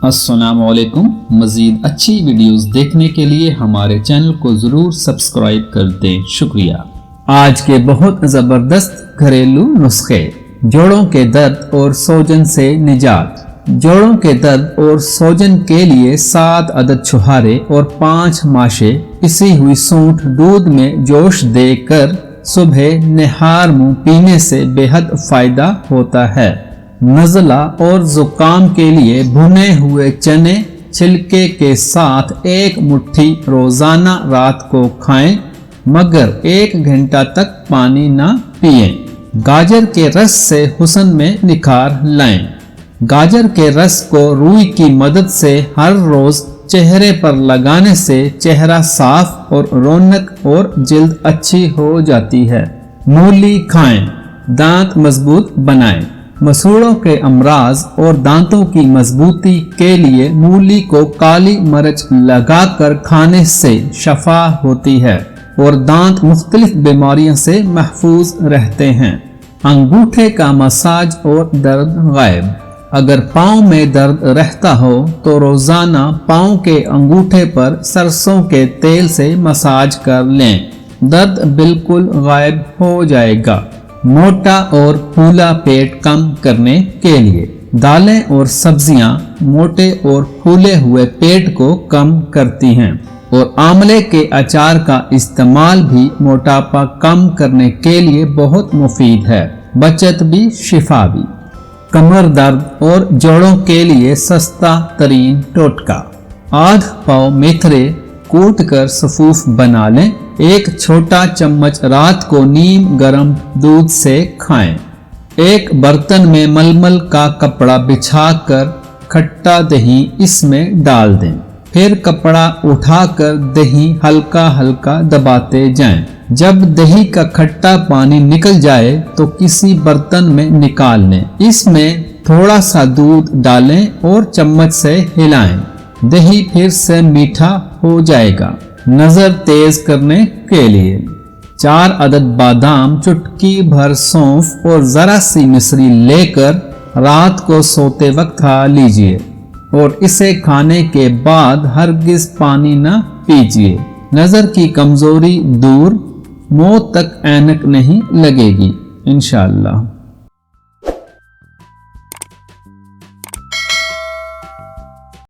السلام علیکم۔ مزید اچھی ویڈیوز دیکھنے کے لیے ہمارے چینل کو ضرور سبسکرائب کر دیں، شکریہ۔ آج کے بہت زبردست گھریلو نسخے، جوڑوں کے درد اور سوجن سے نجات۔ جوڑوں کے درد اور سوجن کے لیے 7 عدد چھہارے اور 5 ماشے پسی ہوئی سونٹھ دودھ میں جوش دے کر صبح نہار منہ پینے سے بے حد فائدہ ہوتا ہے۔ نزلہ اور زکام کے لیے بھنے ہوئے چنے چھلکے کے ساتھ 1 مٹھی روزانہ رات کو کھائیں، مگر 1 گھنٹہ تک پانی نہ پئیں۔ گاجر کے رس سے حسن میں نکھار لائیں۔ گاجر کے رس کو روئی کی مدد سے ہر روز چہرے پر لگانے سے چہرہ صاف اور رونق اور جلد اچھی ہو جاتی ہے۔ مولی کھائیں، دانت مضبوط بنائیں۔ مسوڑوں کے امراض اور دانتوں کی مضبوطی کے لیے مولی کو کالی مرچ لگا کر کھانے سے شفا ہوتی ہے اور دانت مختلف بیماریوں سے محفوظ رہتے ہیں۔ انگوٹھے کا مساج اور درد غائب۔ اگر پاؤں میں درد رہتا ہو تو روزانہ پاؤں کے انگوٹھے پر سرسوں کے تیل سے مساج کر لیں، درد بالکل غائب ہو جائے گا۔ موٹا اور پھولا پیٹ کم کرنے کے لیے دالیں اور سبزیاں موٹے اور پھولے ہوئے پیٹ کو کم کرتی ہیں، اور آملے کے اچار کا استعمال بھی موٹاپا کم کرنے کے لیے بہت مفید ہے، بچت بھی شفا بھی۔ کمر درد اور جوڑوں کے لیے سستا ترین ٹوٹکا، آدھ پاؤ میتھرے کوٹ کر صفوف بنا لیں، 1 چھوٹا چمچ رات کو نیم گرم دودھ سے کھائیں۔ ایک برتن میں ململ کا کپڑا بچھا کر کھٹا دہی اس میں ڈال دیں، پھر کپڑا اٹھا کر دہی ہلکا ہلکا دباتے جائیں۔ جب دہی کا کھٹا پانی نکل جائے تو کسی برتن میں نکال لیں، اس میں تھوڑا سا دودھ ڈالیں اور چمچ سے ہلائیں، دہی پھر سے میٹھا ہو جائے گا۔ نظر تیز کرنے کے لیے 4 عدد بادام، چٹکی بھر سونف اور ذرا سی مصری لے کر رات کو سوتے وقت کھا لیجئے، اور اسے کھانے کے بعد ہرگز پانی نہ پیجئے۔ نظر کی کمزوری دور، موت تک اینک نہیں لگے گی انشاءاللہ۔